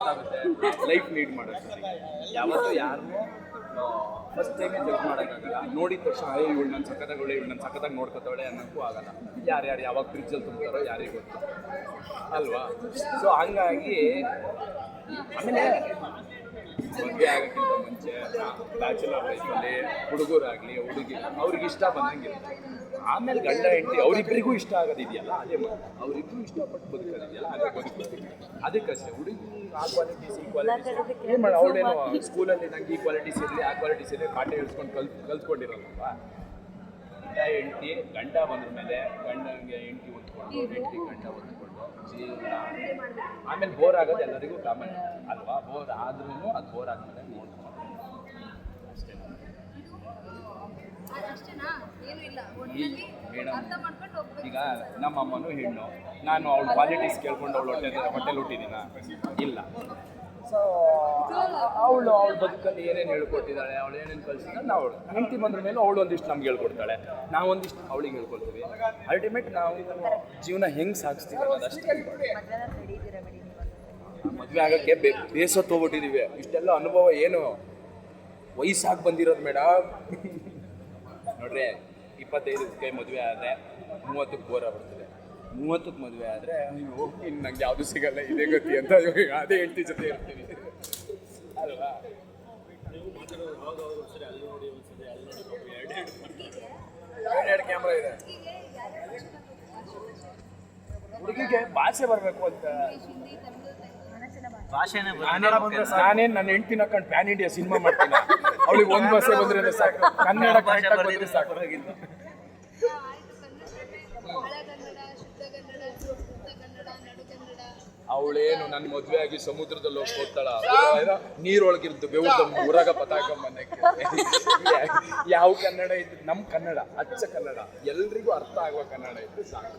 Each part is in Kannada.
ಆಗುತ್ತೆ ಲೈಫ್ ಲೀಡ್ ಮಾಡೋದು. ಯಾವತ್ತೂ ಯಾರನ್ನೂ ಫಸ್ಟ್ ಟೈಮೇ ಜಡ್ಜ್ ಮಾಡೋಕ್ಕಾಗಲ್ಲ. ನೋಡಿದ ತಕ್ಷಣ ಇವಳು ನನ್ನ ಸಕ್ಕತ್ತಾಗಳೆ, ಇವಳು ನನ್ನ ಸಕ್ಕತ್ತಾಗಿ ನೋಡ್ಕೊತಾಳೆ ಅನ್ನೋಕ್ಕೂ ಆಗಲ್ಲ. ಯಾರ್ಯಾರು ಯಾವಾಗ ಫ್ರಿಜ್ಜಲ್ಲಿ ತುಂಬ್ತಾರೋ ಯಾರಿಗೆ ಗೊತ್ತು ಅಲ್ವಾ? ಸೊ ಹಂಗಾಗಿ ಆಮೇಲೆ ಮದುವೆ ಆಗೋಕ್ಕಿಂತ ಮುಂಚೆ ಬ್ಯಾಚುಲರ್ ಲೈಫಲ್ಲಿ ಹುಡುಗರಾಗಲಿ ಹುಡುಗಿ ಅವ್ರಿಗೆ ಇಷ್ಟ ಬಂದಂಗಿರುತ್ತೆ. ಆಮೇಲೆ ಗಂಡ ಹೆಂಡತಿ ಅವರಿಬ್ಬರಿಗೂ ಇಷ್ಟ ಆಗೋದಿದೆಯಲ್ಲ ಅದೇ ಅವರಿಬ್ಬರು ಇಷ್ಟಪಟ್ಟು ಬದುಕೋದಿದೆಯಲ್ಲ ಅದೇ ಬದುಕೋದು. ಅದಕ್ಕಷ್ಟೇ ಹುಡುಗಿ ಆ ಕ್ವಾಲಿಟೀಸ್ ಈ ಕ್ವಾಲಿಟೀಸ್ ಏನು ಮಾಡಿ ಅವಳೇನೋ ಸ್ಕೂಲಲ್ಲಿ ನಂಗೆ ಈ ಕ್ವಾಲಿಟೀಸ್ ಇರಲಿ ಆ ಕ್ವಾಲಿಟೀಸ್ ಇರಲಿ ಪಾಠ ಹೇಳ್ಸ್ಕೊಂಡು ಕಲ್ತ್ಕೊಂಡಿರಲ್ವಾ? ಗಂಡ ಹೆಂಡತಿ ಗಂಡ ಬಂದ್ರ ಮೇಲೆ ಗಂಡನಿಗೆ ಹೆಂಡತಿ ಹೊಂದ್ಕೊಂಡು ಹೆಂಡತಿ ಗಂಡ ಹೊಂದ್ಕೊಂಡು ಜೀವನ ಆಮೇಲೆ ಬೋರ್ ಆಗೋದು ಎಲ್ಲರಿಗೂ ಕಾಮನ್ ಅಲ್ವಾ? ಬೋರ್ ಆದ್ರೂ ಅದು ಬೋರ್ ಆದ್ಮೇಲೆ ನೋಡ್ಕೊಂಡು ಅಷ್ಟೇ. ಈಗ ನಮ್ಮ ಅಮ್ಮನೂ ಹೆಣ್ಣು, ನಾನು ಅವಳ ಕ್ವಾಲಿಟೀಸ್ ಕೇಳ್ಕೊಂಡು ಅವಳು ಹೊಟ್ಟೆಲಿ ಹುಟ್ಟಿದ್ದೀನ ಇಲ್ಲ. ಸೊ ಅವಳ ಬದುಕಲ್ಲಿ ಏನೇನು ಹೇಳ್ಕೊಟ್ಟಿದ್ದಾಳೆ, ಅವಳು ಏನೇನು ಕಲಿಸಿದ್ದಾಳೆ, ನಾವು ಹೆಂಡತಿ ಬಂದ್ರ ಮೇಲೆ ಅವಳು ಒಂದಿಷ್ಟು ನಮ್ಗೆ ಹೇಳ್ಕೊಡ್ತಾಳೆ, ನಾವು ಒಂದಿಷ್ಟು ಅವಳಿಗೆ ಹೇಳ್ಕೊಳ್ತೀವಿ. ಅಲ್ಟಿಮೇಟ್ ನಾವು ಜೀವನ ಹೆಂಗೆ ಸಾಗಿಸ್ತೀವಿ ಅನ್ನೋದಷ್ಟೇ. ಮದುವೆ ಆಗೋಕ್ಕೆ ಬೇಸತ್ತೋಗ್ಬಿಟ್ಟಿದ್ದೀವಿ. ಇಷ್ಟೆಲ್ಲ ಅನುಭವ ಏನು ವಯಸ್ಸಾಗಿ ಬಂದಿರೋದು ಮೇಡಮ್. ನೋಡ್ರಿ 25ಕ್ಕೆ ಮದುವೆ ಆದರೆ 30ಕ್ಕೆ ಬೋರ್ ಆಗ್ಬಿಡ್ತದೆ. 30ಕ್ಕೆ ಮದುವೆ ಆದರೆ ನೀವು ಹೋಗಿ ನಂಗೆ ಯಾವುದು ಸಿಗಲ್ಲ ಇದೇ ಗತಿ ಅಂತ ಅದೇ ಹೆಂಡತಿ ಜೊತೆ ಇರ್ತೀವಿ ಅಲ್ವಾ? ಎರಡು ಕ್ಯಾಮ್ರಾ ಇದೆ. ಹುಡುಗಿಗೆ ಭಾಷೆ ಬರಬೇಕು ಅಂತ ನಾನೇನು ನನ್ನ ಹೆಂಡತಿ ನಕ್ಕೊಂಡು ಪ್ಯಾನ್ ಇಂಡಿಯಾ ಸಿನಿಮಾ ಮಾಡ್ತೀನಿ. ಅವಳಿಗೆ ಒಂದು ಭಾಷೆ ಬಂದ್ರೆ ಸಾಕು, ಕನ್ನಡ ಬಂದ್ರೆ ಸಾಕು. ಅವಳೇನು ನನ್ನ ಮದುವೆ ಆಗಿ ಸಮುದ್ರದಲ್ಲಿ ಹೋಗಿ ಹೋಗ್ತಾಳ, ನೀರೊಳಗಿರ್ದು ಬೆವ್ದು ಊರಾಗ ಪತಾಕಂಬನ್ನಕ್ಕೆ ಯಾವ ಕನ್ನಡ ಇದ್ದು ನಮ್ಮ ಕನ್ನಡ ಅಚ್ಚ ಕನ್ನಡ ಎಲ್ರಿಗೂ ಅರ್ಥ ಆಗುವ ಕನ್ನಡ ಇದ್ದು ಸಾಕು.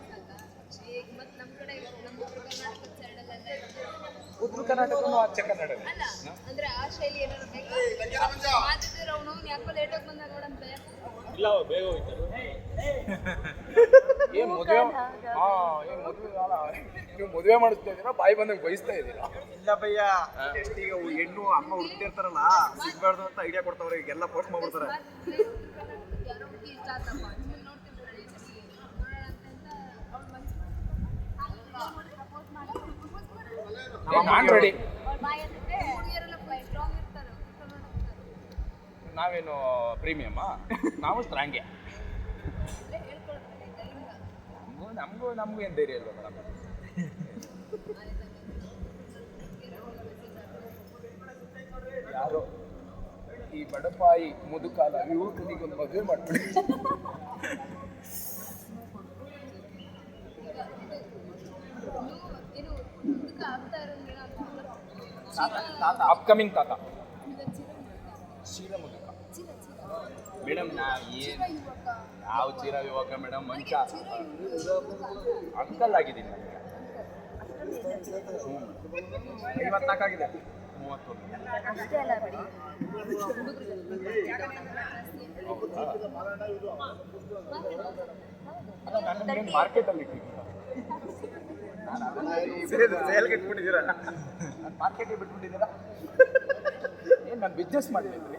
ಉತ್ತರ ಕರ್ನಾಟಕನೂ ಅಚ್ಚ ಕನ್ನಡ ಅಂದ್ರೆ ಆ ಶೈಲಿ ಏನಾದ್ರು ಇಲ್ಲ ಬೇಗ ಹೋಯ್ತಾರೆ. ಏನ್ ಮದುವೆ ನೀವು ಮದುವೆ ಮಾಡಿಸ್ತಾ ಇದ್ದೀರಾ, ಬಾಯಿ ಬಂದಂಗೆ ಬಯಸ್ತಾ ಇದ್ದೀರಾ? ಇಲ್ಲ ಭಯ್ಯ, ಎಷ್ಟು ಈಗ ಹೆಣ್ಣು ಅಮ್ಮ ಹುಡುಕ್ತಿರ್ತಾರಲ್ಲ ಸಿಗ್ಬಾರ್ದು ಅಂತ ಐಡಿಯಾ ಕೊಡ್ತಾವ್ರೆ, ಈಗೆಲ್ಲ ಪೋಸ್ಟ್ ಮಾಡ್ಬಿಡ್ತಾರೆ. ನಾನ್ ರೆಡಿ. ನಾವೇನು ಪ್ರೀಮಿಯಮ್ಮಾ? ನಾವು ಸ್ಟ್ರಾಂಗೆ. ನಮಗೂ ಏನು ಧೈರ್ಯ ಇಲ್ವಾ ಮೇಡಮ್? ಯಾರೋ ಈ ಬಡಪಾಯಿ ಮುದುಕಾಲ ಯುವಕನಿಗೊಂದು ಮದುವೆ ಮಾಡ್ಬಿಡಿ. ಅಪ್ಕಮಿಂಗ್ ತಾತ ಶೀಲ ಮುದುಕ ಮೇಡಮ್. ನಾ ಏನು ಯಾವ ಚಿರ ಯುವಕ ಮೇಡಮ್, ಮಂಚ ಅಂಕಲ್ ಆಗಿದ್ದೀನಿ ನನಗೆ. 54 ಆಗಿದೆ. 31 ಮಾರ್ಕೆಟಲ್ಲಿ ಸೇಲ್ಗೆ ಇಟ್ಬಿಟ್ಟಿದ್ದೀರಾ? ನಾನು ಮಾರ್ಕೆಟಿಗೆ ಬಿಟ್ಬಿಟ್ಟಿದ್ದೀರಾ? ಏನು ನಾನು ಬಿಸ್ನೆಸ್ ಮಾಡಲಿಲ್ಲ.